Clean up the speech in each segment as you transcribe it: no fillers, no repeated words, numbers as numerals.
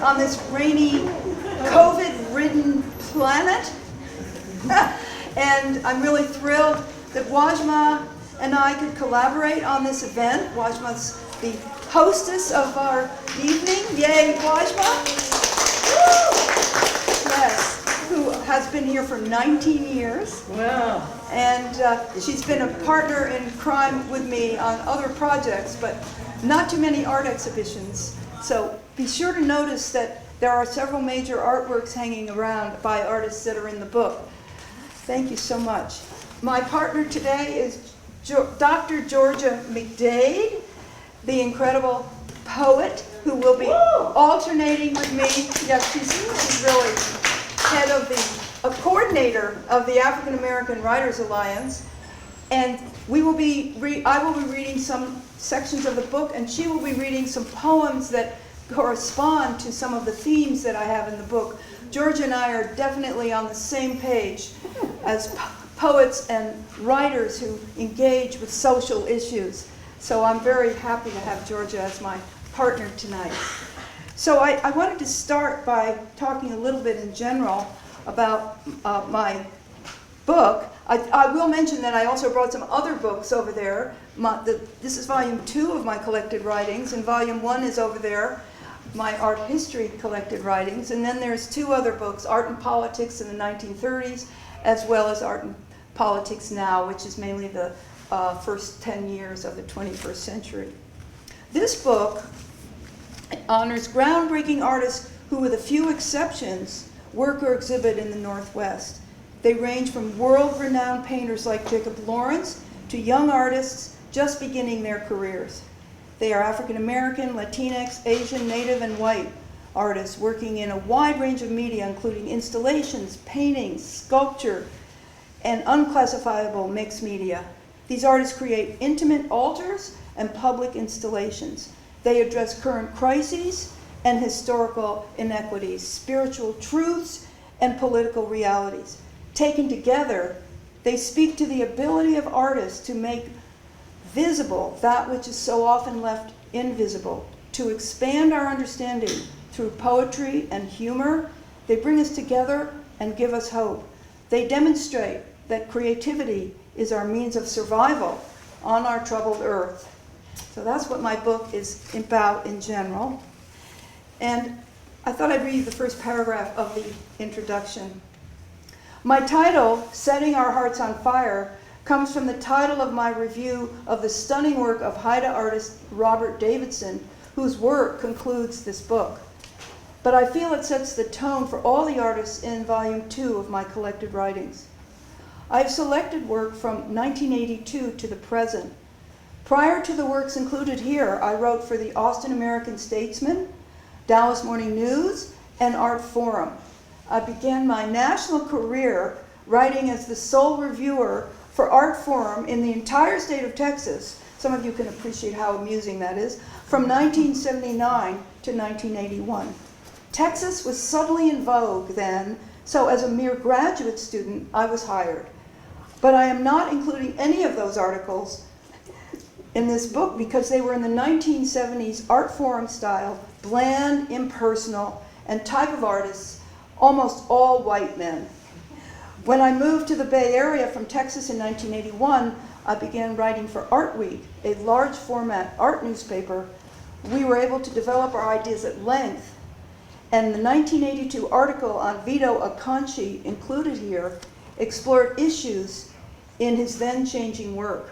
on this rainy, COVID-ridden planet. And I'm really thrilled that Wazhma and I could collaborate on this event. Wazhma's the hostess of our evening. Yay, Wazhma! Yes, who has been here for 19 years. Wow. And she's been a partner in crime with me on other projects, but not too many art exhibitions. So be sure to notice that there are several major artworks hanging around by artists that are in the book. Thank you so much. My partner today is Dr. Georgia McDade, the incredible poet who will be alternating with me. Yes, she's really head of a coordinator of the African American Writers Alliance. And I will be reading some sections of the book, and she will be reading some poems that correspond to some of the themes that I have in the book. Georgia and I are definitely on the same page as poets and writers who engage with social issues. So I'm very happy to have Georgia as my partner tonight. So I wanted to start by talking a little bit in general about my book. I will mention that I also brought some other books over there. This is volume 2 of my collected writings, and volume 1 is over there, my art history collected writings. And then there's 2 other books, Art and Politics in the 1930s, as well as Art and Politics Now, which is mainly the first 10 years of the 21st century. This book honors groundbreaking artists who, with a few exceptions, work or exhibit in the Northwest. They range from world-renowned painters like Jacob Lawrence to young artists just beginning their careers. They are African American, Latinx, Asian, Native, and white artists working in a wide range of media, including installations, paintings, sculpture, and unclassifiable mixed media. These artists create intimate altars and public installations. They address current crises and historical inequities, spiritual truths, and political realities. Taken together, they speak to the ability of artists to make visible that which is so often left invisible, to expand our understanding through poetry and humor. They bring us together and give us hope. They demonstrate that creativity is our means of survival on our troubled earth. So that's what my book is about in general. And I thought I'd read you the first paragraph of the introduction. My title, Setting Our Hearts on Fire, comes from the title of my review of the stunning work of Haida artist Robert Davidson, whose work concludes this book. But I feel it sets the tone for all the artists in volume 2 of my collected writings. I've selected work from 1982 to the present. Prior to the works included here, I wrote for the Austin American-Statesman, Dallas Morning News, and Art Forum. I began my national career writing as the sole reviewer for Art Forum in the entire state of Texas. Some of you can appreciate how amusing that is, from 1979 to 1981. Texas was suddenly in vogue then, so as a mere graduate student, I was hired. But I am not including any of those articles in this book because they were in the 1970s Art Forum style, bland, impersonal, and type of artists, almost all white men. When I moved to the Bay Area from Texas in 1981, I began writing for Art Week, a large format art newspaper. We were able to develop our ideas at length, and the 1982 article on Vito Acconci, included here, explored issues in his then changing work.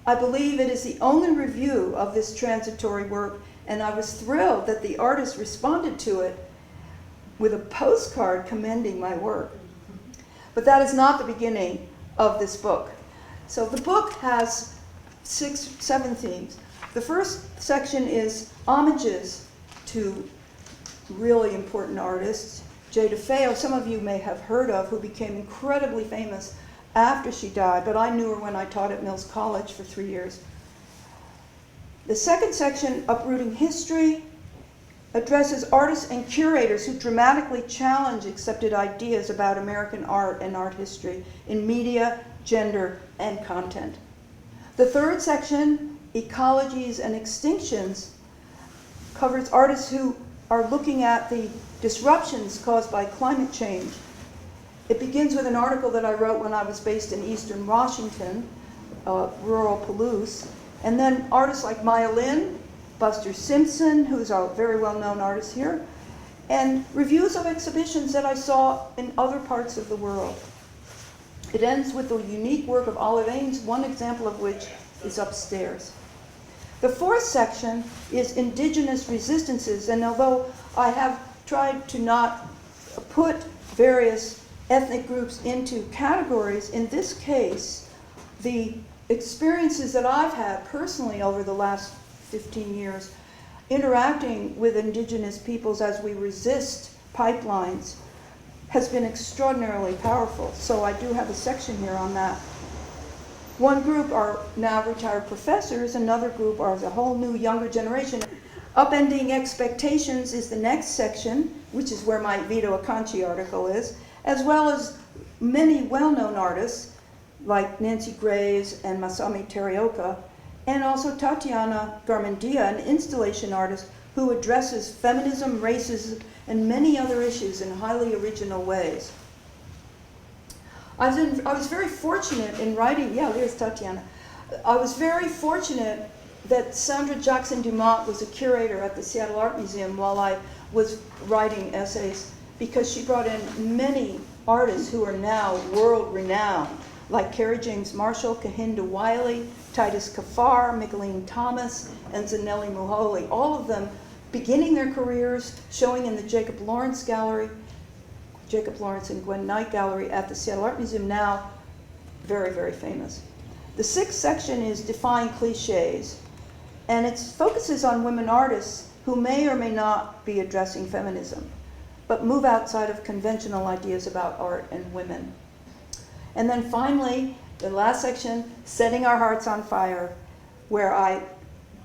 I believe it is the only review of this transitory work, and I was thrilled that the artist responded to it with a postcard commending my work. But that is not the beginning of this book. So the book has 7 themes. The first section is homages to really important artists. Jada Feo, some of you may have heard of, who became incredibly famous after she died, but I knew her when I taught at Mills College for 3 years. The second section, Uprooting History, addresses artists and curators who dramatically challenge accepted ideas about American art and art history in media, gender, and content. The third section, Ecologies and Extinctions, covers artists who are looking at the disruptions caused by climate change. It begins with an article that I wrote when I was based in eastern Washington, rural Palouse, and then artists like Maya Lin, Buster Simpson, who's a very well-known artist here, and reviews of exhibitions that I saw in other parts of the world. It ends with the unique work of Olive Ames, one example of which is upstairs. The fourth section is indigenous resistances, and although I have tried to not put various ethnic groups into categories, in this case, the experiences that I've had personally over the last 15 years interacting with indigenous peoples as we resist pipelines has been extraordinarily powerful. So I do have a section here on that. One group are now retired professors, another group are the whole new younger generation. Upending Expectations is the next section, which is where my Vito Acconci article is, as well as many well-known artists like Nancy Graves and Masami Terioka, and also Tatiana Garmendia, an installation artist who addresses feminism, racism, and many other issues in highly original ways. I was very fortunate in writing, yeah, there's Tatiana. I was very fortunate that Sandra Jackson-Dumont was a curator at the Seattle Art Museum while I was writing essays, because she brought in many artists who are now world-renowned, like Carrie James Marshall, Kahinda Wiley, Titus Kaffar, Micheline Thomas, and Zanelli Muholi, all of them beginning their careers, showing in the Jacob Lawrence Gallery, Jacob Lawrence and Gwen Knight Gallery at the Seattle Art Museum, now very, very famous. The sixth section is Defying Cliches, and it focuses on women artists who may or may not be addressing feminism, but move outside of conventional ideas about art and women. And then finally, the last section, Setting Our Hearts on Fire, where I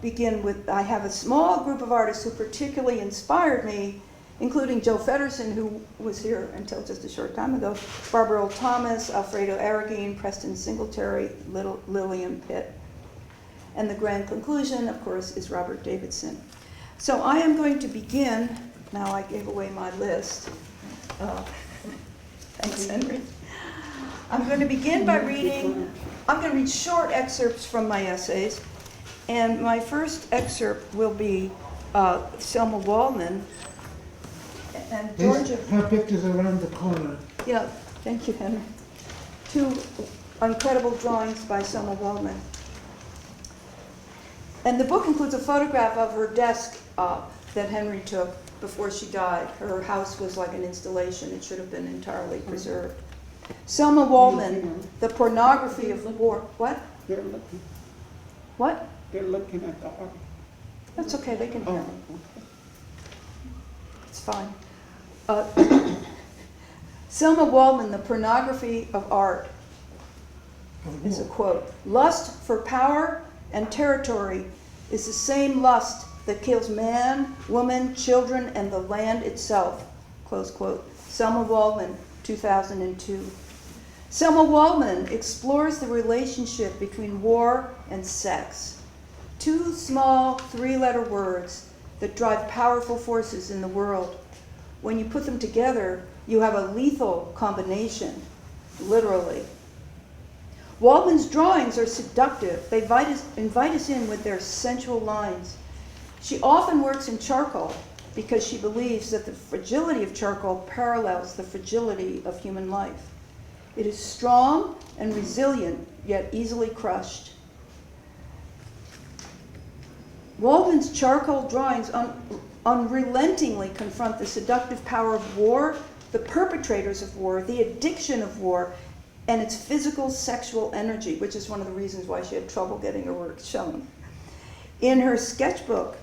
begin with, I have a small group of artists who particularly inspired me, including Joe Feddersen, who was here until just a short time ago, Barbara Earl Thomas, Alfredo Arreguin, Preston Singletary, Lillian Pitt. And the grand conclusion, of course, is Robert Davidson. So I am going to begin, now I gave away my list. Thanks, Henry. I'm going to begin by reading, I'm going to read short excerpts from my essays, and my first excerpt will be Selma Waldman and Georgia. Her picture's around the corner. Yeah, thank you, Henry. Two incredible drawings by Selma Waldman. And the book includes a photograph of her desk that Henry took before she died. Her house was like an installation. It should have been entirely preserved. Selma Waldman, The Pornography of the War. What? They're looking. What? They're looking at the art. That's okay, they can hear me. It's fine. Selma Waldman, The Pornography of Art, is a quote. Lust for power and territory is the same lust that kills man, woman, children, and the land itself. Close quote. Selma Waldman, 2002. Selma Waldman explores the relationship between war and sex. Two small three-letter words that drive powerful forces in the world. When you put them together, you have a lethal combination, literally. Waldman's drawings are seductive. They invite us in with their sensual lines. She often works in charcoal because she believes that the fragility of charcoal parallels the fragility of human life. It is strong and resilient, yet easily crushed. Waldman's charcoal drawings unrelentingly confront the seductive power of war, the perpetrators of war, the addiction of war, and its physical sexual energy, which is one of the reasons why she had trouble getting her work shown. In her sketchbook,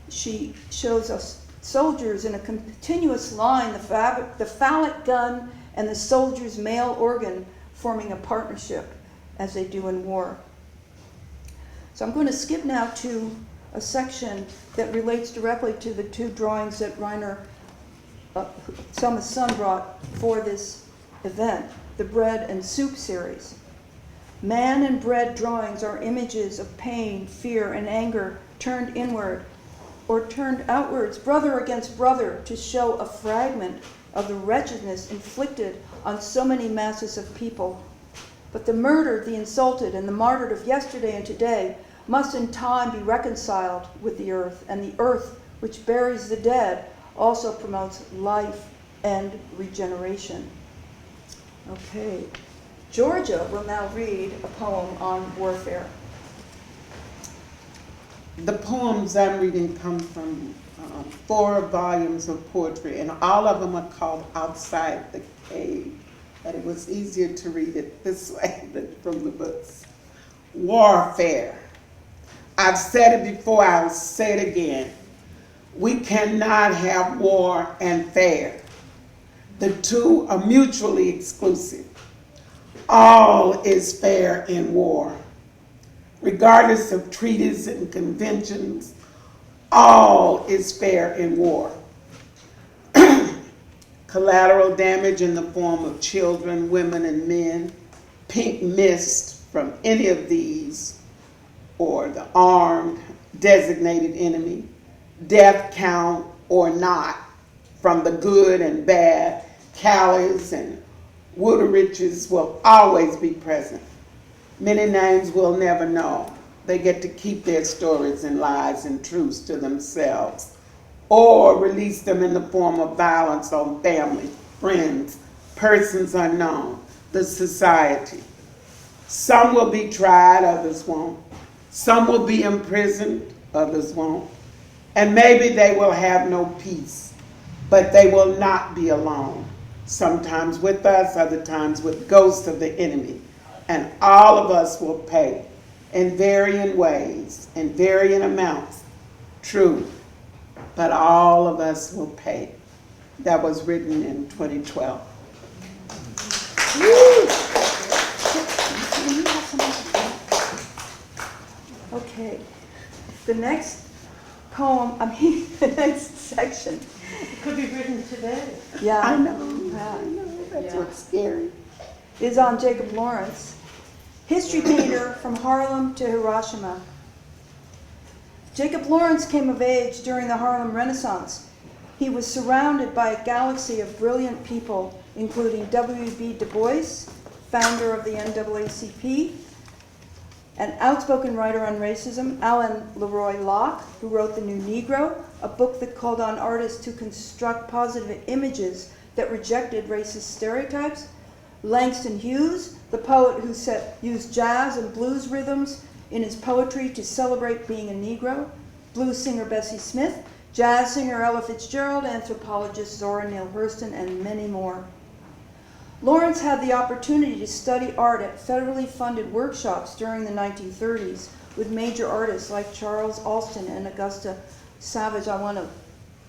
she shows us soldiers in a continuous line, the phallic gun and the soldier's male organ forming a partnership as they do in war. So I'm going to skip now to a section that relates directly to the two drawings that Rainer, Selma's son, brought for this event, the Bread and Soup series. Man and bread drawings are images of pain, fear, and anger turned inward, or turned outwards, brother against brother, to show a fragment of the wretchedness inflicted on so many masses of people. But the murdered, the insulted, and the martyred of yesterday and today must in time be reconciled with the earth, and the earth, which buries the dead, also promotes life and regeneration. Okay, Georgia will now read a poem on warfare. The poems I'm reading come from 4 volumes of poetry, and all of them are called Outside the Cave. But it was easier to read it this way than from the books. Warfare. I've said it before, I'll say it again. We cannot have war and fair. The two are mutually exclusive. All is fair in war. Regardless of treaties and conventions, all is fair in war. Collateral damage in the form of children, women, and men, pink mist from any of these, or the armed, designated enemy, death count or not, from the good and bad, Callies and Wooderiches will always be present. Many names we'll never know. They get to keep their stories and lies and truths to themselves, or release them in the form of violence on family, friends, persons unknown, the society. Some will be tried, others won't. Some will be imprisoned, others won't. And maybe they will have no peace, but they will not be alone. Sometimes with us, other times with ghosts of the enemy. And all of us will pay in varying ways, in varying amounts. True, but all of us will pay. That was written in 2012. Okay, the next poem, the next section. It could be written today. Yeah, I know, that's what's scary. is on Jacob Lawrence, history painter from Harlem to Hiroshima. Jacob Lawrence came of age during the Harlem Renaissance. He was surrounded by a galaxy of brilliant people, including W.B. Du Bois, founder of the NAACP, an outspoken writer on racism, Alan Leroy Locke, who wrote The New Negro, a book that called on artists to construct positive images that rejected racist stereotypes, Langston Hughes, the poet who used jazz and blues rhythms in his poetry to celebrate being a Negro, blues singer Bessie Smith, jazz singer Ella Fitzgerald, anthropologist Zora Neale Hurston, and many more. Lawrence had the opportunity to study art at federally funded workshops during the 1930s with major artists like Charles Alston and Augusta Savage. I want to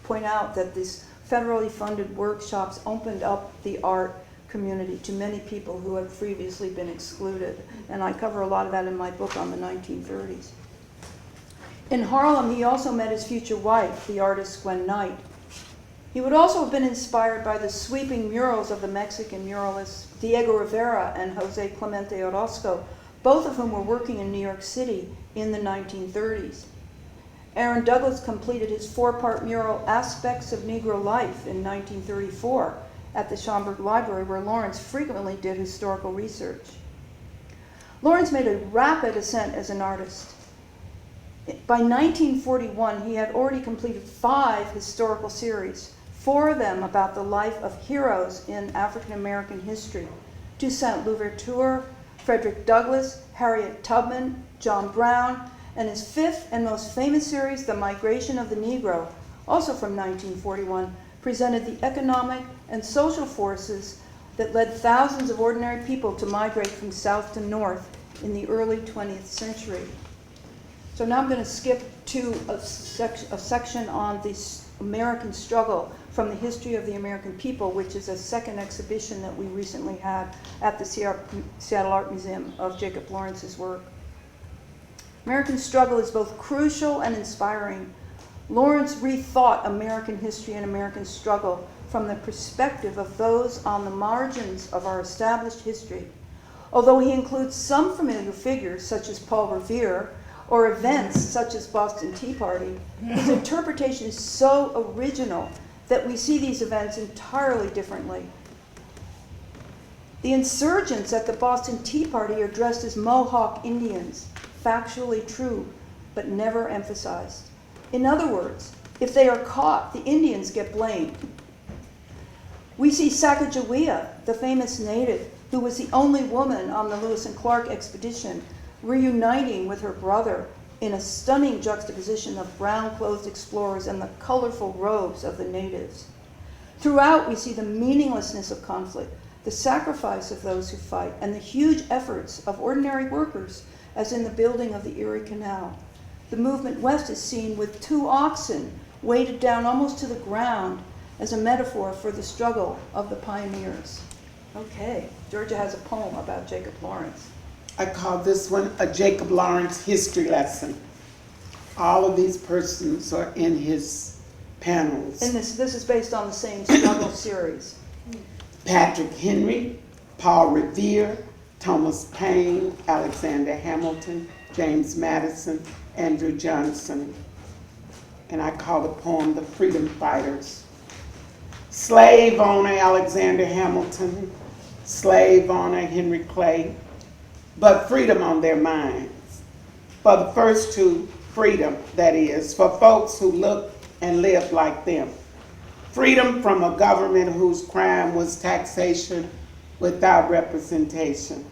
point out that these federally funded workshops opened up the art community to many people who had previously been excluded. And I cover a lot of that in my book on the 1930s. In Harlem, he also met his future wife, the artist Gwen Knight. He would also have been inspired by the sweeping murals of the Mexican muralists Diego Rivera and Jose Clemente Orozco, both of whom were working in New York City in the 1930s. Aaron Douglas completed his 4-part mural Aspects of Negro Life in 1934 at the Schomburg Library, where Lawrence frequently did historical research. Lawrence made a rapid ascent as an artist. By 1941, he had already completed 5 historical series, 4 of them about the life of heroes in African American history: Toussaint Louverture, Frederick Douglass, Harriet Tubman, John Brown, and his 5th and most famous series, The Migration of the Negro, also from 1941, presented the economic and social forces that led thousands of ordinary people to migrate from south to north in the early 20th century. So now I'm going to skip to a section on the American struggle from the history of the American people, which is a second exhibition that we recently had at the Seattle Art Museum of Jacob Lawrence's work. American struggle is both crucial and inspiring. Lawrence rethought American history and American struggle from the perspective of those on the margins of our established history. Although he includes some familiar figures, such as Paul Revere or events such as Boston Tea Party, his interpretation is so original that we see these events entirely differently. The insurgents at the Boston Tea Party are dressed as Mohawk Indians, factually true, but never emphasized. In other words, if they are caught, the Indians get blamed. We see Sacagawea, the famous native, who was the only woman on the Lewis and Clark expedition, reuniting with her brother in a stunning juxtaposition of brown-clothed explorers and the colorful robes of the natives. Throughout, we see the meaninglessness of conflict, the sacrifice of those who fight, and the huge efforts of ordinary workers, as in the building of the Erie Canal. The movement west is seen with 2 oxen weighted down almost to the ground as a metaphor for the struggle of the pioneers. Okay, Georgia has a poem about Jacob Lawrence. I call this one a Jacob Lawrence history lesson. All of these persons are in his panels. And this is based on the same struggle series. Patrick Henry, Paul Revere, Thomas Paine, Alexander Hamilton, James Madison, Andrew Johnson. And I call the poem The Freedom Fighters. Slave owner Alexander Hamilton, slave owner Henry Clay, but freedom on their minds. For the first two, freedom, that is, for folks who look and live like them. Freedom from a government whose crime was taxation without representation.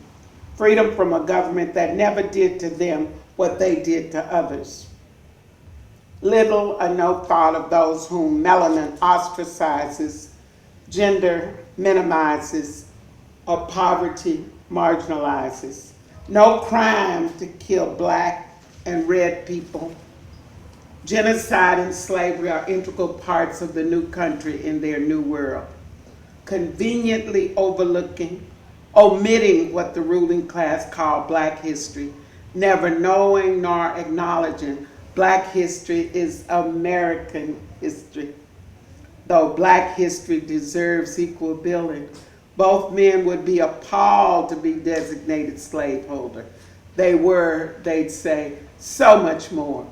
Freedom from a government that never did to them what they did to others. Little or no thought of those whom melanin ostracizes, gender minimizes, or poverty marginalizes. No crime to kill black and red people. Genocide and slavery are integral parts of the new country in their new world. Conveniently overlooking, omitting what the ruling class called black history, never knowing nor acknowledging black history is American history. Though black history deserves equal billing, both men would be appalled to be designated slaveholder. They were, they'd say, so much more.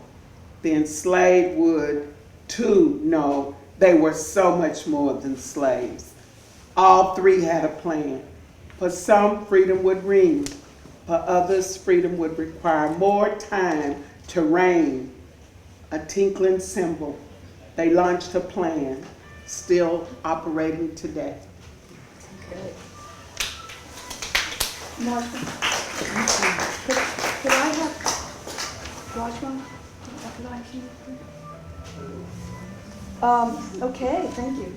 The enslaved would, too, know they were so much more than slaves. All three had a plan. For some, freedom would ring. For others, freedom would require more time to reign. A tinkling cymbal. They launched a plan, still operating today. Okay. Martha, could I have Wazhma? Could I have you? Okay, thank you.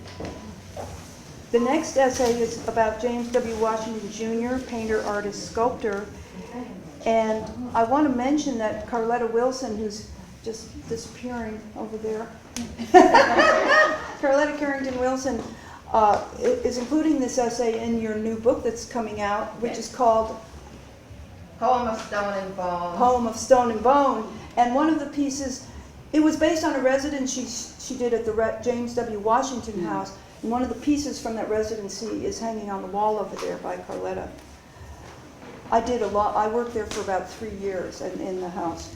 The next essay is about James W. Washington Jr., painter, artist, sculptor. And I want to mention that Carletta Wilson, who's just disappearing over there, Carletta Carrington Wilson is including this essay in your new book that's coming out, which is called Poem of Stone and Bone. Poem of Stone and Bone. And one of the pieces, it was based on a residence she did at the James W. Washington House. And one of the pieces from that residency is hanging on the wall over there by Carletta. I worked there for about 3 years in the house.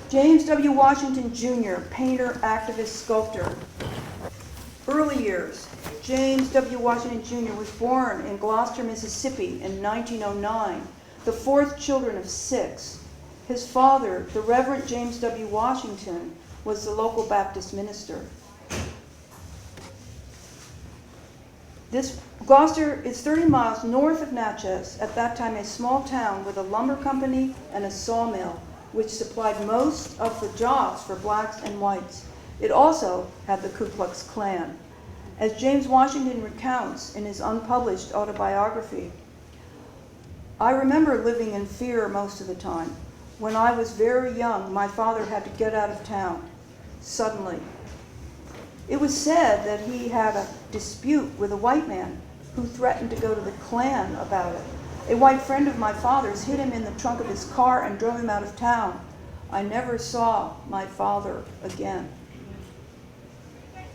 James W. Washington Jr., painter, activist, sculptor. Early years. James W. Washington Jr. was born in Gloucester, Mississippi in 1909, the fourth children of 6. His father, the Reverend James W. Washington, was the local Baptist minister. Gloucester is 30 miles north of Natchez, at that time a small town with a lumber company and a sawmill, which supplied most of the jobs for blacks and whites. It also had the Ku Klux Klan. As James Washington recounts in his unpublished autobiography, I remember living in fear most of the time. When I was very young, my father had to get out of town, suddenly. It was said that he had a dispute with a white man who threatened to go to the Klan about it. A white friend of my father's hid him in the trunk of his car and drove him out of town. I never saw my father again.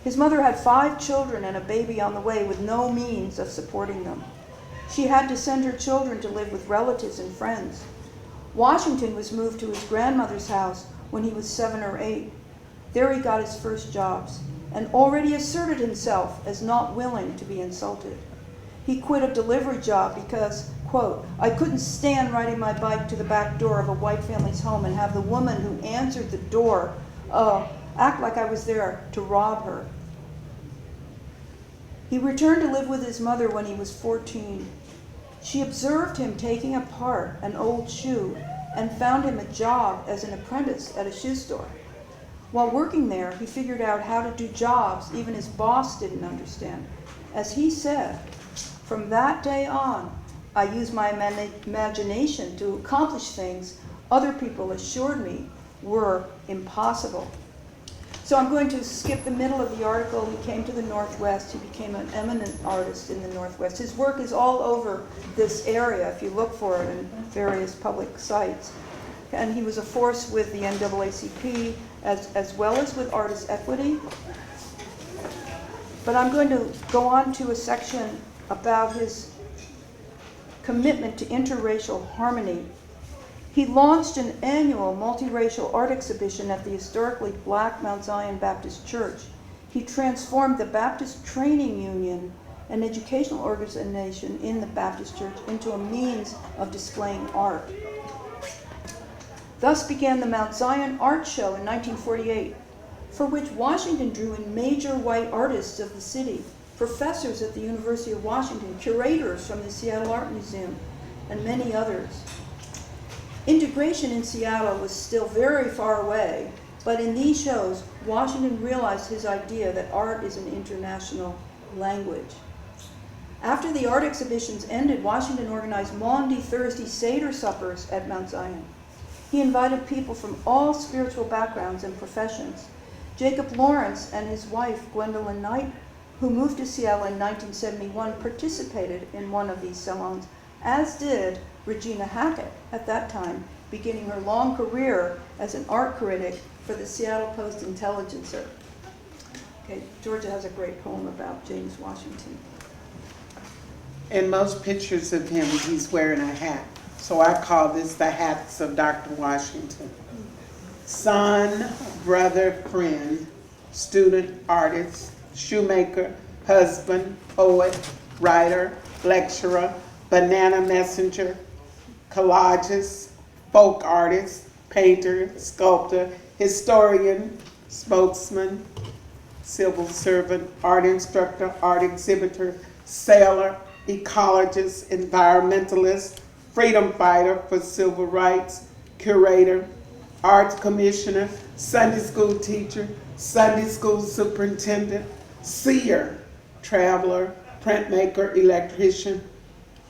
His mother had 5 children and a baby on the way with no means of supporting them. She had to send her children to live with relatives and friends. Washington was moved to his grandmother's house when he was 7 or 8. There he got his first jobs and already asserted himself as not willing to be insulted. He quit a delivery job because, quote, I couldn't stand riding my bike to the back door of a white family's home and have the woman who answered the door act like I was there to rob her. He returned to live with his mother when he was 14. She observed him taking apart an old shoe and found him a job as an apprentice at a shoe store. While working there, he figured out how to do jobs even his boss didn't understand. As he said, from that day on, I used my imagination to accomplish things other people assured me were impossible. So I'm going to skip the middle of the article. He came to the Northwest. He became an eminent artist in the Northwest. His work is all over this area, if you look for it in various public sites. And he was a force with the NAACP as well as with Artist Equity. But I'm going to go on to a section about his commitment to interracial harmony. He launched an annual multiracial art exhibition at the historically black Mount Zion Baptist Church. He transformed the Baptist Training Union, an educational organization in the Baptist Church, into a means of displaying art. Thus began the Mount Zion Art Show in 1948, for which Washington drew in major white artists of the city, professors at the University of Washington, curators from the Seattle Art Museum, and many others. Integration in Seattle was still very far away, but in these shows, Washington realized his idea that art is an international language. After the art exhibitions ended, Washington organized Maundy Thursday Seder suppers at Mount Zion. He invited people from all spiritual backgrounds and professions. Jacob Lawrence and his wife, Gwendolyn Knight, who moved to Seattle in 1971, participated in one of these salons, as did Regina Hackett at that time, beginning her long career as an art critic for the Seattle Post-Intelligencer. Okay, Georgia has a great poem about James Washington. In most pictures of him, he's wearing a hat. So I call this the hats of Dr. Washington. Son, brother, friend, student, artist, shoemaker, husband, poet, writer, lecturer, banana messenger, collagist, folk artist, painter, sculptor, historian, spokesman, civil servant, art instructor, art exhibitor, sailor, ecologist, environmentalist, freedom fighter for civil rights, curator, arts commissioner, Sunday school teacher, Sunday school superintendent, seer, traveler, printmaker, electrician,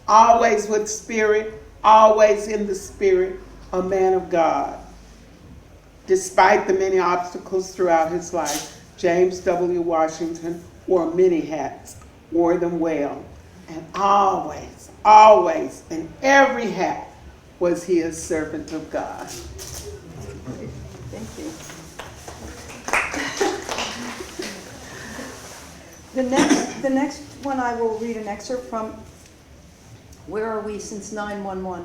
always with spirit, always in the spirit, a man of God. Despite the many obstacles throughout his life, James W. Washington wore many hats, wore them well, and always, always, in every hat, was he a servant of God. Thank you. The next one I will read an excerpt from Where Are We Since 9/11?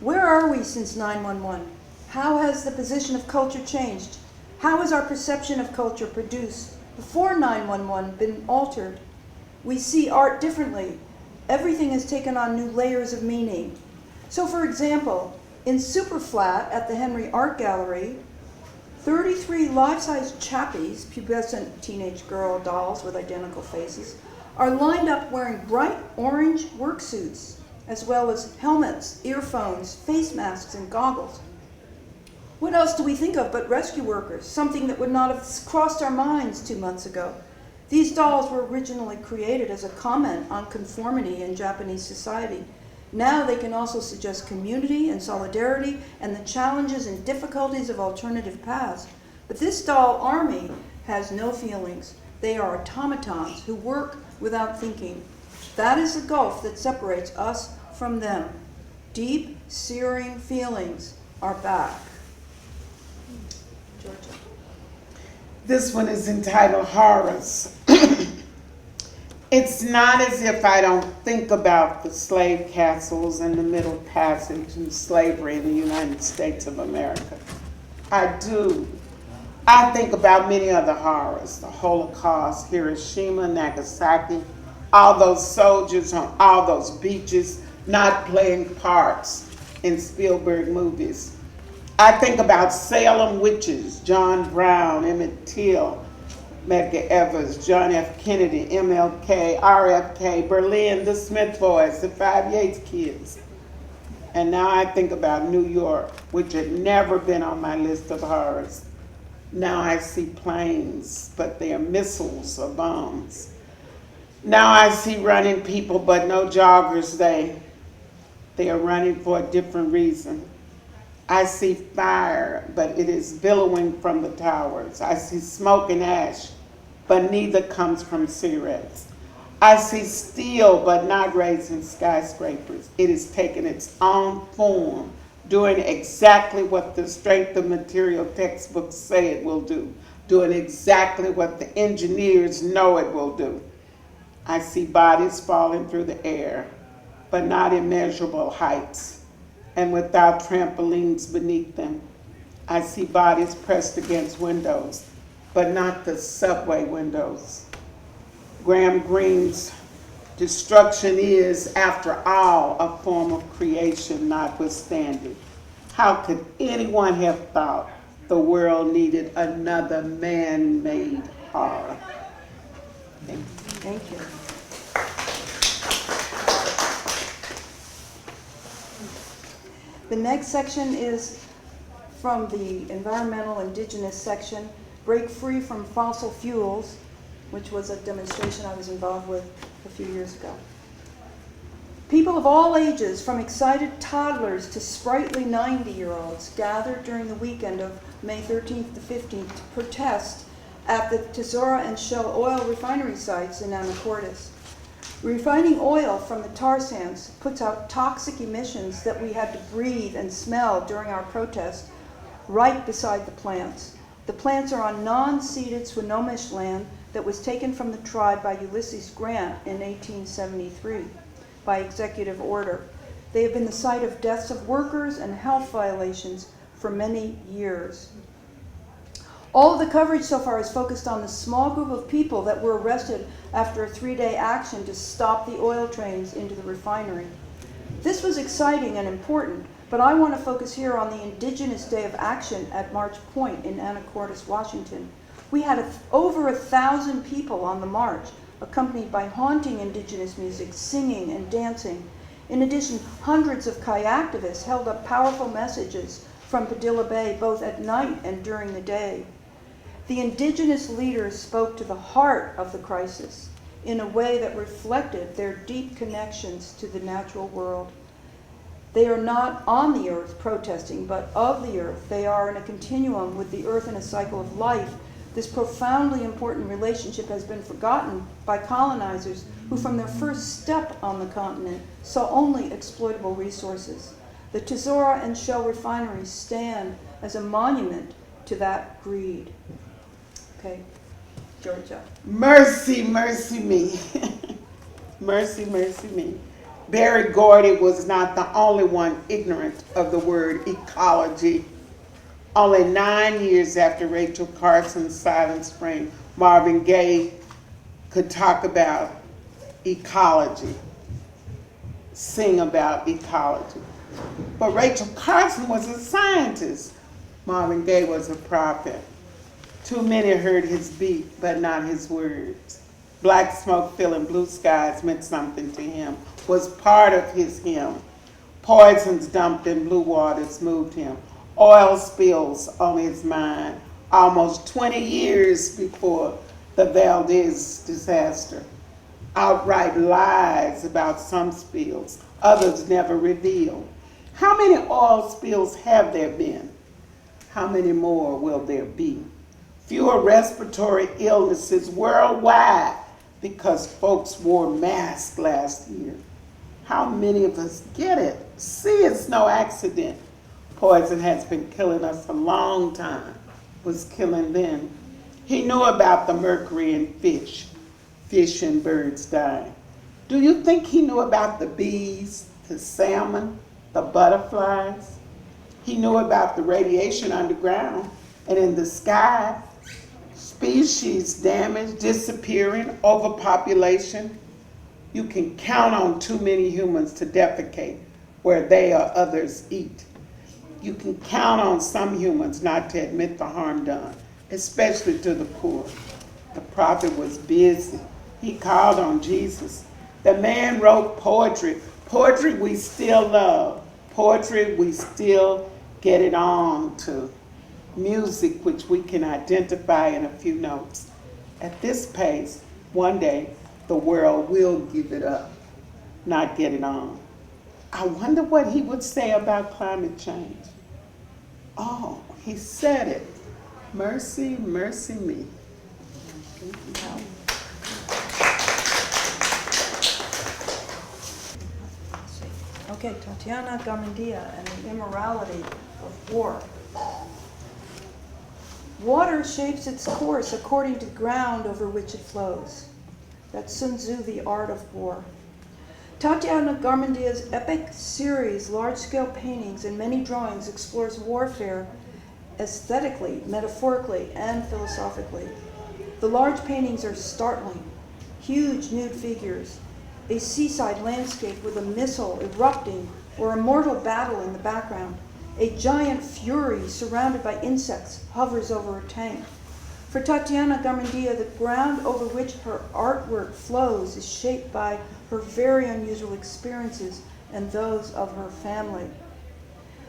Where are we since 9/11? How has the position of culture changed? How has our perception of culture produced before 9/11 been altered? We see art differently. Everything has taken on new layers of meaning. So for example, in Superflat at the Henry Art Gallery, 33 life-size chappies, pubescent teenage girl dolls with identical faces, are lined up wearing bright orange work suits, as well as helmets, earphones, face masks, and goggles. What else do we think of but rescue workers, something that would not have crossed our minds 2 months ago? These dolls were originally created as a comment on conformity in Japanese society. Now they can also suggest community and solidarity and the challenges and difficulties of alternative paths. But this doll army has no feelings. They are automatons who work without thinking. That is the gulf that separates us from them. Deep, searing feelings are back. Georgia. This one is entitled Horrors. It's not as if I don't think about the slave castles and the Middle Passage and slavery in the United States of America. I do. I think about many other horrors, the Holocaust, Hiroshima, Nagasaki, all those soldiers on all those beaches not playing parts in Spielberg movies. I think about Salem witches, John Brown, Emmett Till, Medgar Evers, John F. Kennedy, MLK, RFK, Berlin, the Smith Boys, the Five Yates Kids. And now I think about New York, which had never been on my list of horrors. Now I see planes, but they are missiles or bombs. Now I see running people, but no joggers. They are running for a different reason. I see fire, but it is billowing from the towers. I see smoke and ash, but neither comes from cigarettes. I see steel, but not raising skyscrapers. It is taking its own form, doing exactly what the strength of material textbooks say it will do, doing exactly what the engineers know it will do. I see bodies falling through the air, but not immeasurable heights, and without trampolines beneath them. I see bodies pressed against windows, but not the subway windows. Graham Greene's destruction is, after all, a form of creation notwithstanding. How could anyone have thought the world needed another man-made horror? Thank you. Thank you. The next section is from the environmental indigenous section, Break Free from Fossil Fuels, which was a demonstration I was involved with a few years ago. People of all ages, from excited toddlers to sprightly 90-year-olds, gathered during the weekend of May 13th to 15th to protest at the Tesoro and Shell oil refinery sites in Anacortes. Refining oil from the tar sands puts out toxic emissions that we had to breathe and smell during our protest right beside the plants. The plants are on non-ceded Swinomish land that was taken from the tribe by Ulysses Grant in 1873 by executive order. They have been the site of deaths of workers and health violations for many years. All of the coverage so far is focused on the small group of people that were arrested after a 3-day action to stop the oil trains into the refinery. This was exciting and important, but I want to focus here on the Indigenous Day of Action at March Point in Anacortes, Washington. We had over 1,000 people on the march, accompanied by haunting indigenous music, singing and dancing. In addition, hundreds of kayaktivists held up powerful messages from Padilla Bay both at night and during the day. The indigenous leaders spoke to the heart of the crisis in a way that reflected their deep connections to the natural world. They are not on the earth protesting, but of the earth. They are in a continuum with the earth in a cycle of life. This profoundly important relationship has been forgotten by colonizers who from their first step on the continent saw only exploitable resources. The Tesoro and Shell refineries stand as a monument to that greed. Okay, Georgia. Mercy, mercy me. Mercy, mercy me. Barry Gordy was not the only one ignorant of the word ecology. Only 9 years after Rachel Carson's Silent Spring, Marvin Gaye could talk about ecology, sing about ecology. But Rachel Carson was a scientist. Marvin Gaye was a prophet. Too many heard his beat, but not his words. Black smoke filling blue skies meant something to him, was part of his hymn. Poisons dumped in blue waters moved him. Oil spills on his mind, almost 20 years before the Valdez disaster. Outright lies about some spills, others never revealed. How many oil spills have there been? How many more will there be? Fewer respiratory illnesses worldwide because folks wore masks last year. How many of us get it? See, it's no accident. Poison has been killing us a long time, was killing them. He knew about the mercury in fish, fish and birds dying. Do you think he knew about the bees, the salmon, the butterflies? He knew about the radiation underground and in the sky, species damage, disappearing, overpopulation. You can count on too many humans to defecate where they or others eat. You can count on some humans not to admit the harm done, especially to the poor. The prophet was busy. He called on Jesus. The man wrote poetry. Poetry we still love. Poetry we still get it on to. Music which we can identify in a few notes. At this pace, one day, the world will give it up, not get it on. I wonder what he would say about climate change. Oh, he said it. Mercy, mercy me. Okay, Tatiana Garmendia and the immorality of war. Water shapes its course according to ground over which it flows. That's Sun Tzu, The Art of War. Tatiana Garmendia's epic series, large-scale paintings and many drawings explores warfare aesthetically, metaphorically, and philosophically. The large paintings are startling. Huge nude figures, a seaside landscape with a missile erupting or a mortal battle in the background. A giant fury surrounded by insects hovers over a tank. For Tatiana Garmendia, the ground over which her artwork flows is shaped by her very unusual experiences and those of her family.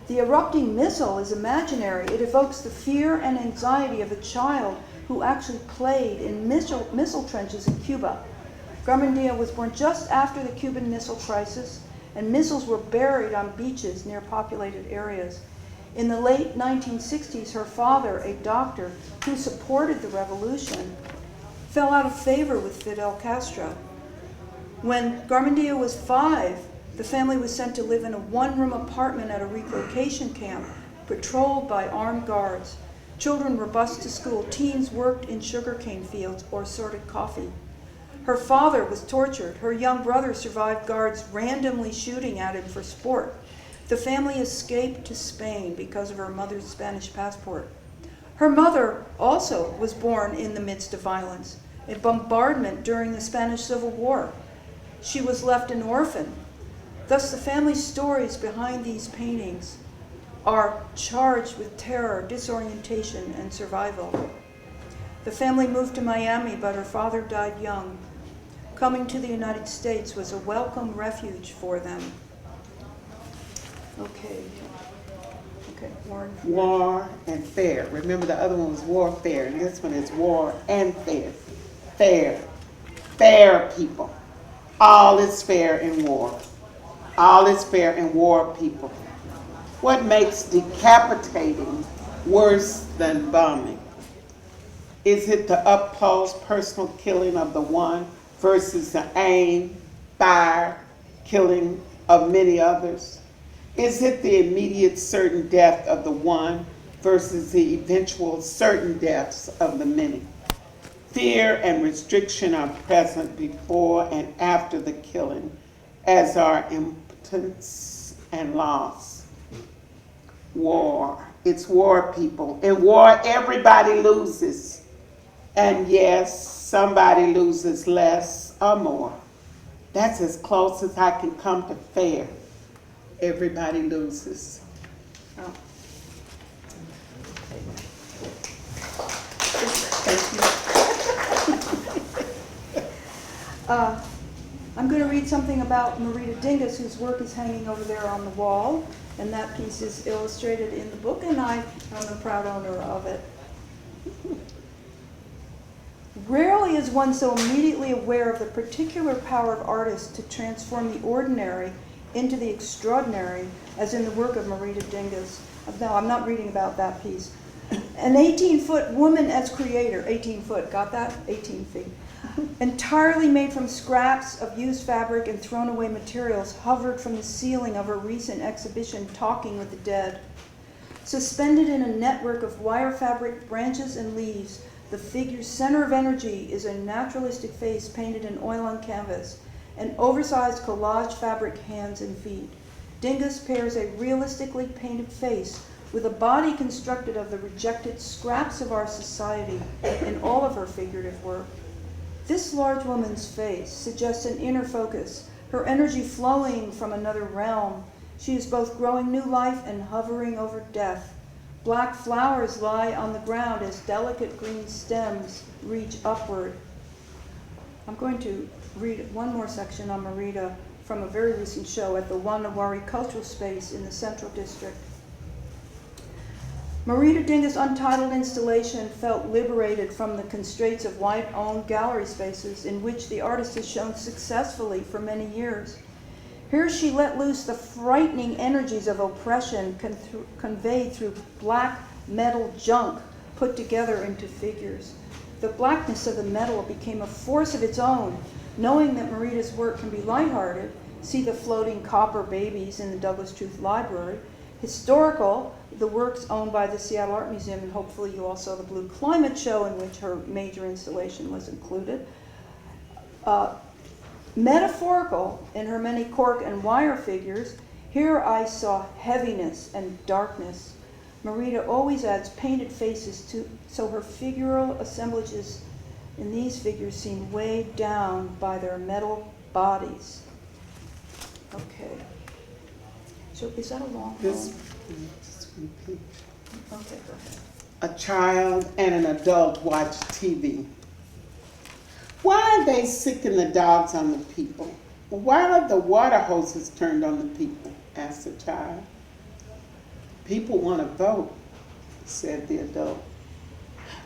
The erupting missile is imaginary. It evokes the fear and anxiety of a child who actually played in missile trenches in Cuba. Garmendia was born just after the Cuban Missile Crisis, and missiles were buried on beaches near populated areas. In the late 1960s, her father, a doctor who supported the revolution, fell out of favor with Fidel Castro. When Garmendia was 5, the family was sent to live in a one-room apartment at a relocation camp, patrolled by armed guards. Children were bused to school. Teens worked in sugarcane fields or sorted coffee. Her father was tortured. Her young brother survived guards randomly shooting at him for sport. The family escaped to Spain because of her mother's Spanish passport. Her mother also was born in the midst of violence, a bombardment during the Spanish Civil War. She was left an orphan. Thus, the family stories behind these paintings are charged with terror, disorientation, and survival. The family moved to Miami, but her father died young. Coming to the United States was a welcome refuge for them. Okay, Warren. War and fair. Remember the other one was warfare, and this one is war and fair. Fair. Fair people. All is fair in war. All is fair in war, people. What makes decapitating worse than bombing? Is it the up-close personal killing of the one versus the aim, fire, killing of many others? Is it the immediate certain death of the one versus the eventual certain deaths of the many? Fear and restriction are present before and after the killing, as are impotence and loss. War. It's war, people. In war, everybody loses. And yes, somebody loses less or more. That's as close as I can come to fair. Everybody loses. Oh. I'm going to read something about Marita Dingus, whose work is hanging over there on the wall, and that piece is illustrated in the book, and I am a proud owner of it. Rarely is one so immediately aware of the particular power of artists to transform the ordinary into the extraordinary, as in the work of Marita Dingus. No, I'm not reading about that piece. An 18-foot woman as creator, 18 foot, got that? 18 feet. Entirely made from scraps of used fabric and thrown away materials, hovered from the ceiling of her recent exhibition, Talking with the Dead. Suspended in a network of wire fabric, branches, and leaves, The figure's center of energy is a naturalistic face painted in oil on canvas, and oversized collage fabric hands and feet. Dingus pairs a realistically painted face with a body constructed of the rejected scraps of our society in all of her figurative work. This large woman's face suggests an inner focus, her energy flowing from another realm. She is both growing new life and hovering over death. Black flowers lie on the ground as delicate green stems reach upward. I'm going to read one more section on Marita from a very recent show at the Wanawari Cultural Space in the Central District. Marita Dingus' untitled installation felt liberated from the constraints of white-owned gallery spaces in which the artist has shown successfully for many years. Here she let loose the frightening energies of oppression conveyed through black metal junk put together into figures. The blackness of the metal became a force of its own. Knowing that Marita's work can be lighthearted, see the floating copper babies in the Douglas Truth Library. Historical, the works owned by the Seattle Art Museum, and hopefully you all saw the Blue Climate Show in which her major installation was included. Metaphorical, in her many cork and wire figures, here I saw heaviness and darkness. Marita always adds painted faces so her figural assemblages in these figures seem weighed down by their metal bodies. Okay. So is that a long This, poem? just repeat. Okay, go ahead. A child and an adult watch TV. Why are they sicking the dogs on the people? Why are the water hoses turned on the people? Asked the child. People want to vote, said the adult.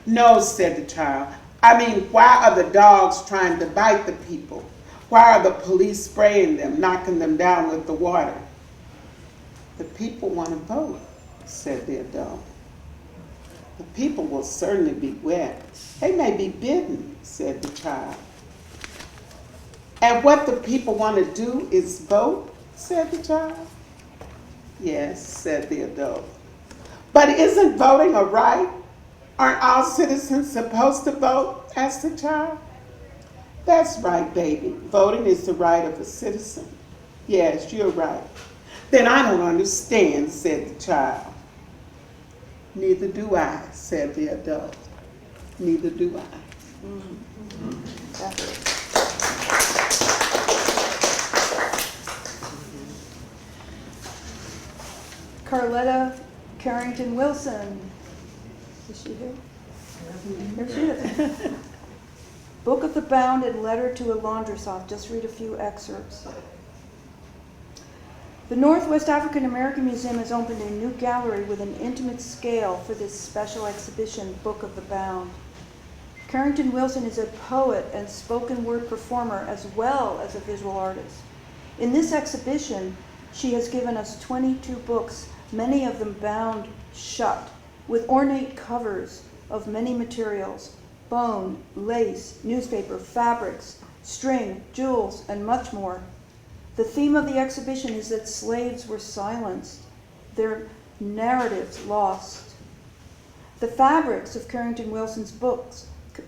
No, said the child. I mean, why are the dogs trying to bite the people? Why are the police spraying them, knocking them down with the water? The people want to vote, said the adult. The people will certainly be wet. They may be bitten, said the child. And what the people want to do is vote, said the child. Yes, said the adult. But isn't voting a right? Aren't all citizens supposed to vote? Asked the child. That's right, baby. Voting is the right of a citizen. Yes, you're right. Then I don't understand, said the child. Neither do I, said the adult. Neither do I. That's it. Carletta Carrington Wilson. Is she here? Here she is. Book of the Bound and Letter to a Laundress. I'll just read a few excerpts. The Northwest African American Museum has opened a new gallery with an intimate scale for this special exhibition, Book of the Bound. Carrington Wilson is a poet and spoken word performer as well as a visual artist. In this exhibition, she has given us 22 books, many of them bound shut, with ornate covers of many materials: bone, lace, newspaper, fabrics, string, jewels, and much more. The theme of the exhibition is that slaves were silenced, their narratives lost. The fabrics of Carrington Wilson's books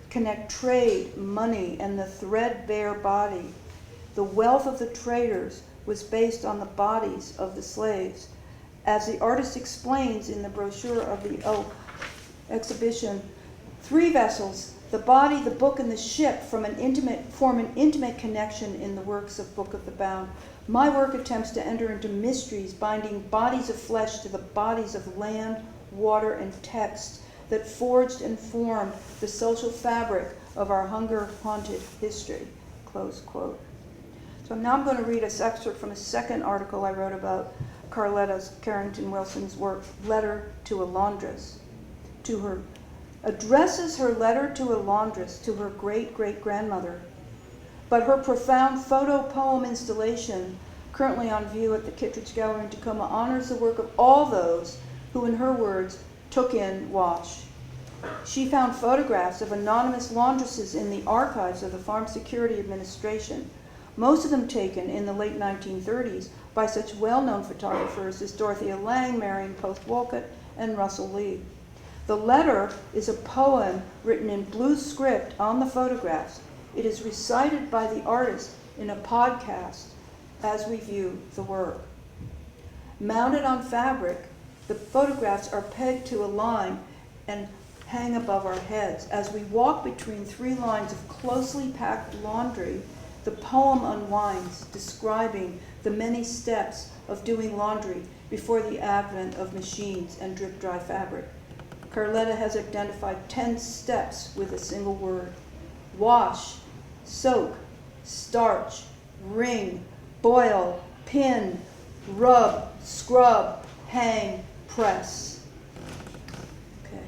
connect trade, money, and the threadbare body. The wealth of the traders was based on the bodies of the slaves. As the artist explains in the brochure of the exhibition, 3 vessels, the body, the book, and the ship, form an intimate connection in the works of Book of the Bound. My work attempts to enter into mysteries, binding bodies of flesh to the bodies of land, water, and text that forged and formed the social fabric of our hunger-haunted history, close quote. So now I'm going to read an excerpt from a second article I wrote about Carletta Carrington Wilson's work, Letter to a Laundress. To her, addresses her letter to a laundress to her great-great-grandmother. But her profound photo poem installation, currently on view at the Kittredge Gallery in Tacoma, honors the work of all those who, in her words, took in wash. She found photographs of anonymous laundresses in the archives of the Farm Security Administration, most of them taken in the late 1930s by such well-known photographers as Dorothea Lange, Marion Post Wolcott, and Russell Lee. The letter is a poem written in blue script on the photographs. It is recited by the artist in a podcast as we view the work. Mounted on fabric, the photographs are pegged to a line and hang above our heads. As we walk between 3 lines of closely packed laundry, the poem unwinds, describing the many steps of doing laundry before the advent of machines and drip-dry fabric. Carletta has identified 10 steps with a single word: wash, soak, starch, wring, boil, pin, rub, scrub, hang, press. Okay.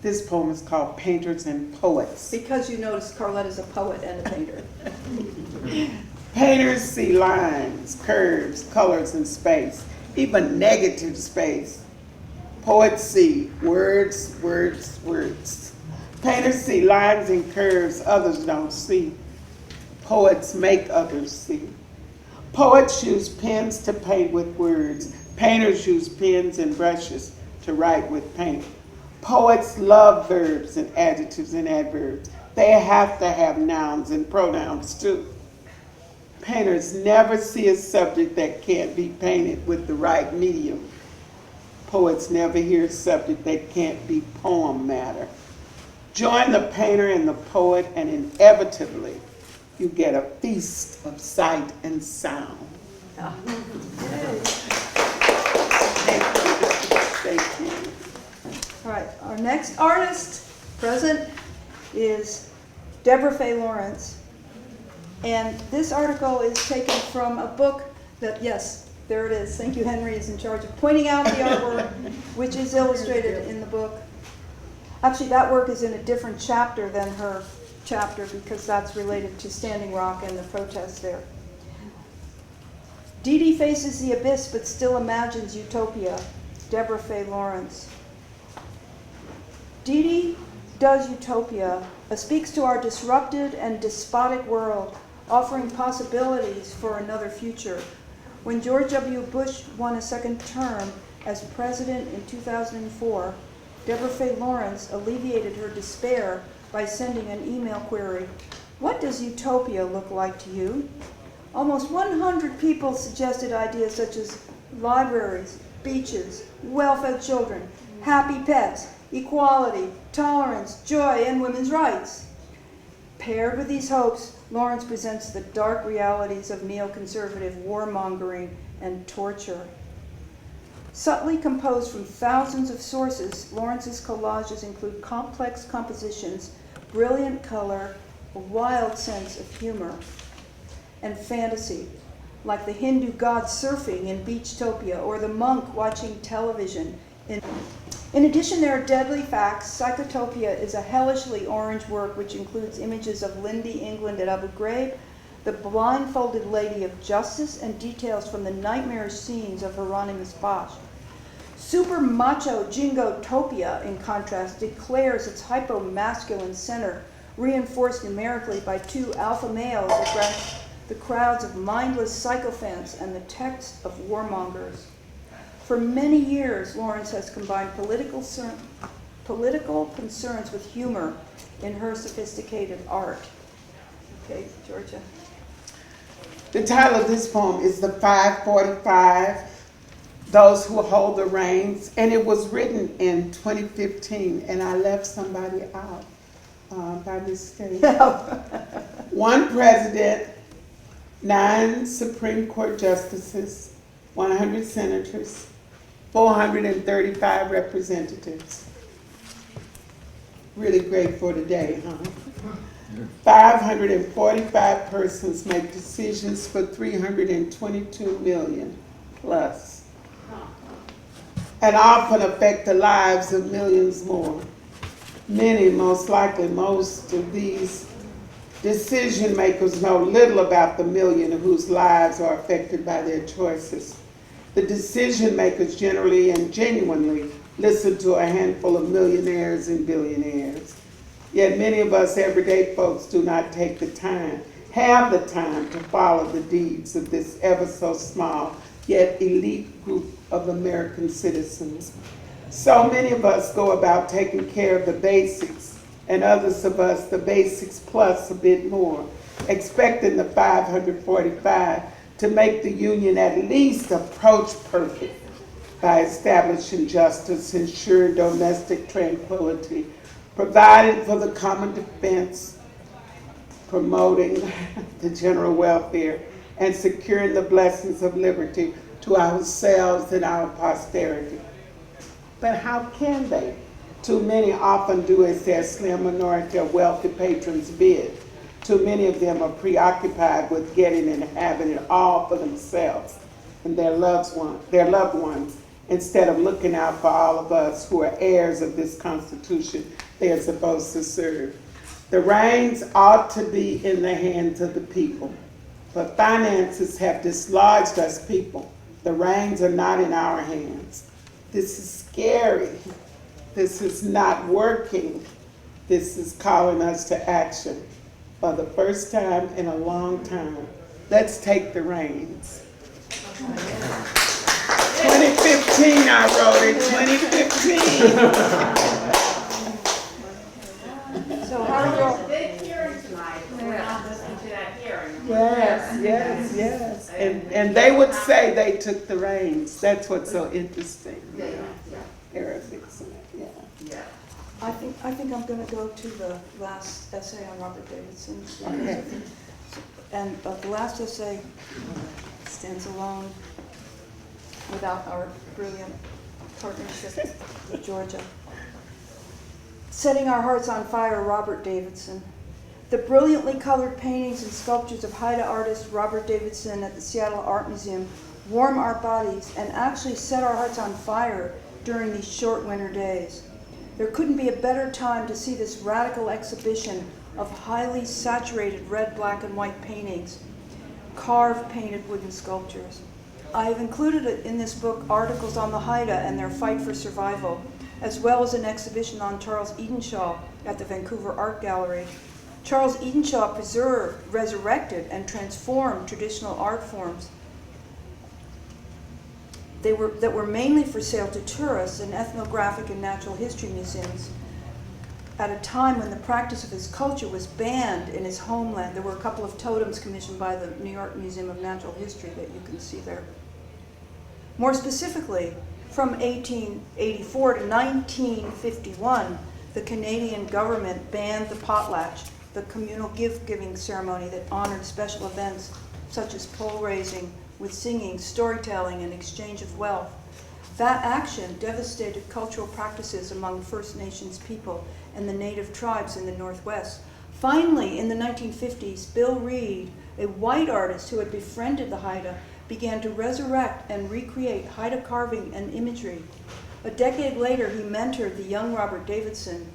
This poem is called Painters and Poets. Because you notice Carletta's a poet and a painter. Painters see lines, curves, colors, and space, even negative space. Poets see words, words, words. Painters see lines and curves others don't see. Poets make others see. Poets use pens to paint with words. Painters use pens and brushes to write with paint. Poets love verbs and adjectives and adverbs. They have to have nouns and pronouns too. Painters never see a subject that can't be painted with the right medium. Poets never hear a subject that can't be poem matter. Join the painter and the poet, and inevitably you get a feast of sight and sound. Thank you. All right, our next artist present is Deborah Faye Lawrence. And this article is taken from a book that, yes, there it is. Thank you, Henry is in charge of pointing out the artwork, which is illustrated in the book. Actually, that work is in a different chapter than her chapter because that's related to Standing Rock and the protests there. Dee Dee faces the abyss but still imagines utopia. Deborah Faye Lawrence. Dee Dee does utopia, speaks to our disrupted and despotic world, offering possibilities for another future. When George W. Bush won a second term as president in 2004, Deborah Faye Lawrence alleviated her despair by sending an email query: "What does utopia look like to you?" Almost 100 people suggested ideas such as libraries, beaches, well-fed children, happy pets, equality, tolerance, joy, and women's rights. Paired with these hopes, Lawrence presents the dark realities of neoconservative warmongering and torture. Subtly composed from thousands of sources, Lawrence's collages include complex compositions, brilliant color, a wild sense of humor, and fantasy, like the Hindu god surfing in Beachtopia or the monk watching television. In addition, there are deadly facts. Psychotopia is a hellishly orange work which includes images of Lindy, England at Abu Ghraib, the blindfolded Lady of Justice, and details from the nightmarish scenes of Hieronymus Bosch. Super macho Jingotopia, in contrast, declares its hypo-masculine center, reinforced numerically by 2 alpha males against the crowds of mindless sycophants and the text of warmongers. For many years, Lawrence has combined political concerns with humor in her sophisticated art. Okay, Georgia. The title of this poem is The 545, Those Who Hold the Reins, and it was written in 2015, and I left somebody out by mistake. 1 president, 9 Supreme Court justices, 100 senators, 435 representatives. Really great for today, huh? 545 persons make decisions for 322 million plus, and often affect the lives of millions more. Many, most likely most of these decision makers know little about the million whose lives are affected by their choices. The decision makers generally and genuinely listen to a handful of millionaires and billionaires. Yet many of us everyday folks do not take the time, have the time to follow the deeds of this ever so small yet elite group of American citizens. So many of us go about taking care of the basics, and others of us the basics plus a bit more, expecting the 545 to make the Union at least approach perfect by establishing justice, ensuring domestic tranquility, providing for the common defense, promoting the general welfare, and securing the blessings of liberty to ourselves and our posterity. But how can they? Too many often do as their slim minority of wealthy patrons bid. Too many of them are preoccupied with getting and having it all for themselves and their loved ones, instead of looking out for all of us who are heirs of this Constitution they are supposed to serve. The reins ought to be in the hands of the people, but finances have dislodged us people. The reins are not in our hands. This is scary. This is not working. This is calling us to action. For the first time in a long time, let's take the reins. 2015, I wrote it, 2015. So how do you all, Big hearing tonight, we're not listening to that hearing. Yes. And they would say they took the reins. That's what's so interesting. They're fixing it, yeah. I think I'm going to go to the last essay on Robert Davidson. Okay. And the last essay stands alone without our brilliant partnership with Georgia. Setting Our Hearts on Fire, Robert Davidson. The brilliantly colored paintings and sculptures of Haida artist Robert Davidson at the Seattle Art Museum warm our bodies and actually set our hearts on fire during these short winter days. There couldn't be a better time to see this radical exhibition of highly saturated red, black, and white paintings, carved, painted wooden sculptures. I have included in this book articles on the Haida and their fight for survival, as well as an exhibition on Charles Edenshaw at the Vancouver Art Gallery. Charles Edenshaw preserved, resurrected, and transformed traditional art forms that were mainly for sale to tourists in ethnographic and natural history museums at a time when the practice of his culture was banned in his homeland. There were a couple of totems commissioned by the New York Museum of Natural History that you can see there. More specifically, from 1884 to 1951, the Canadian government banned the potlatch, the communal gift-giving ceremony that honored special events such as pole raising, with singing, storytelling, and exchange of wealth. That action devastated cultural practices among First Nations people and the native tribes in the Northwest. Finally, in the 1950s, Bill Reed, a white artist who had befriended the Haida, began to resurrect and recreate Haida carving and imagery. A decade later, he mentored the young Robert Davidson.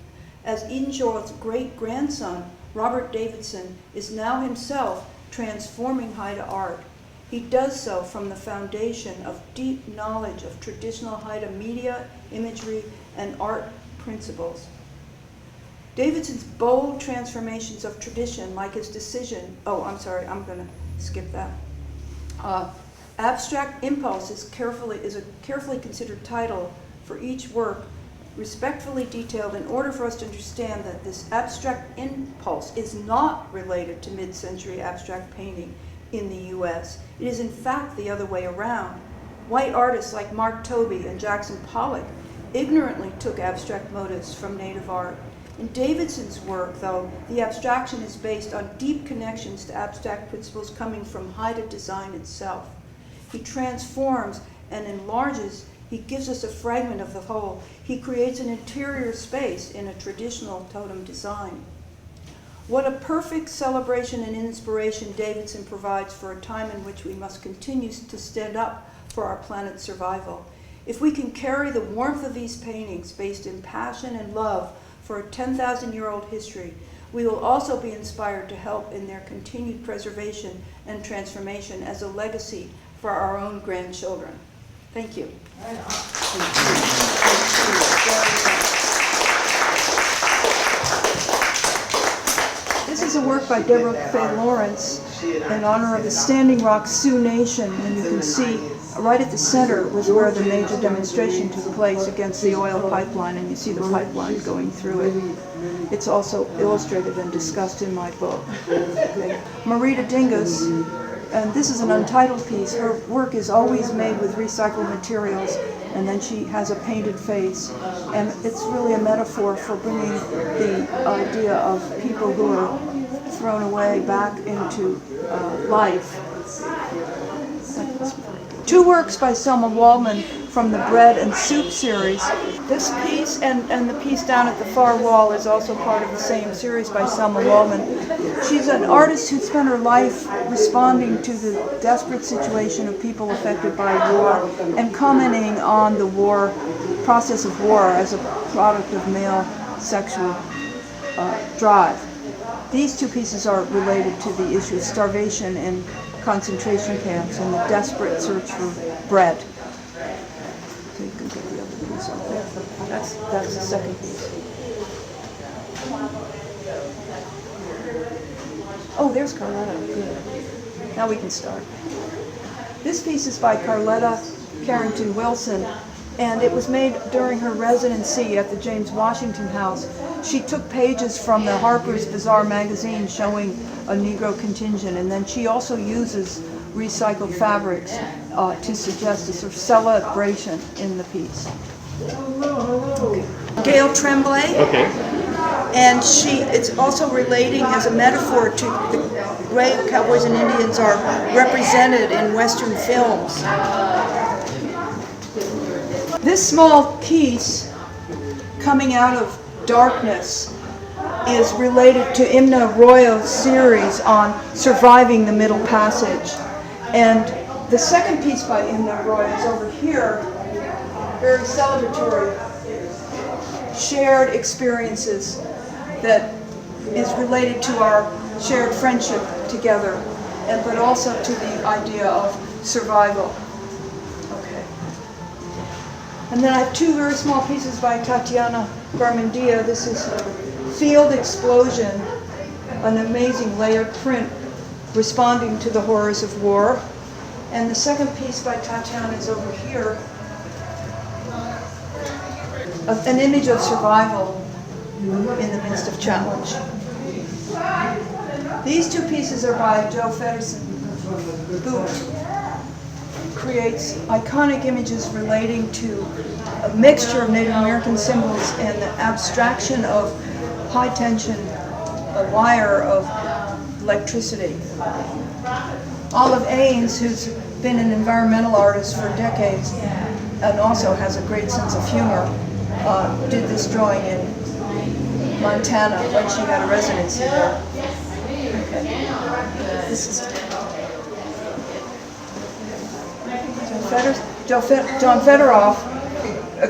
As Edenshaw's great-grandson, Robert Davidson is now himself transforming Haida art. He does so from the foundation of deep knowledge of traditional Haida media, imagery, and art principles. Davidson's bold transformations of tradition, like his decision, I'm going to skip that. Abstract Impulse is a carefully considered title for each work, respectfully detailed in order for us to understand that this abstract impulse is not related to mid-century abstract painting in the US. It is in fact the other way around. White artists like Mark Tobey and Jackson Pollock ignorantly took abstract motives from native art. In Davidson's work, though, the abstraction is based on deep connections to abstract principles coming from Haida design itself. He transforms and enlarges. He gives us a fragment of the whole. He creates an interior space in a traditional totem design. What a perfect celebration and inspiration Davidson provides for a time in which we must continue to stand up for our planet's survival. If we can carry the warmth of these paintings based in passion and love for a 10,000-year-old history, we will also be inspired to help in their continued preservation and transformation as a legacy for our own grandchildren. Thank you. This is a work by Deborah Faye Lawrence in honor of the Standing Rock Sioux Nation, and you can see right at the center was where the major demonstration took place against the oil pipeline, and you see the pipeline going through it. It's also illustrated and discussed in my book. Okay. Marita Dingus, and this is an untitled piece. Her work is always made with recycled materials, and then she has a painted face. And it's really a metaphor for bringing the idea of people who are thrown away back into life. Two works by Selma Waldman from the Bread and Soup series. This piece and the piece down at the far wall is also part of the same series by Selma Waldman. She's an artist who spent her life responding to the desperate situation of people affected by war and commenting on the war, process of war as a product of male sexual drive. These two pieces are related to the issue of starvation in concentration camps and the desperate search for bread. So you can get the other piece out there. That's the second piece. Oh, there's Carletta. Good. Now we can start. This piece is by Carletta Carrington Wilson, and it was made during her residency at the James Washington House. She took pages from the Harper's Bazaar magazine showing a Negro contingent, and then she also uses recycled fabrics to suggest a sort of celebration in the piece. Okay. Gail Tremblay. Okay. And it's also relating as a metaphor to the way cowboys and Indians are represented in Western films. This small piece, Coming Out of Darkness, is related to Imna Royo's series on surviving the Middle Passage. And the second piece by Imna Royo is over here, very celebratory, shared experiences that is related to our shared friendship together, but also to the idea of survival. Okay. And then I have two very small pieces by Tatiana Garmendia. This is Field Explosion, an amazing layered print responding to the horrors of war. And the second piece by Tatiana is over here, an image of survival in the midst of challenge. These two pieces are by Joe Feddersen, who creates iconic images relating to a mixture of Native American symbols and the abstraction of high-tension wire of electricity. Olive Ains, who's been an environmental artist for decades and also has a great sense of humor, did this drawing in Montana when she had a residency there. Okay. This is John Fedoroff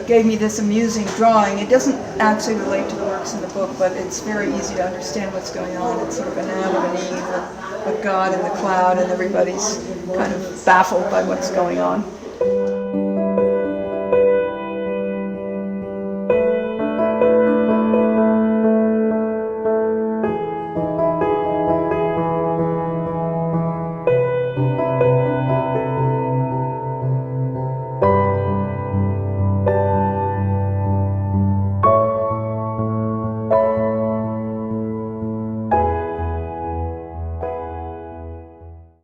gave me this amusing drawing. It doesn't actually relate to the works in the book, but it's very easy to understand what's going on. It's sort of an Adam and Eve, a God in the cloud, and everybody's kind of baffled by what's going on.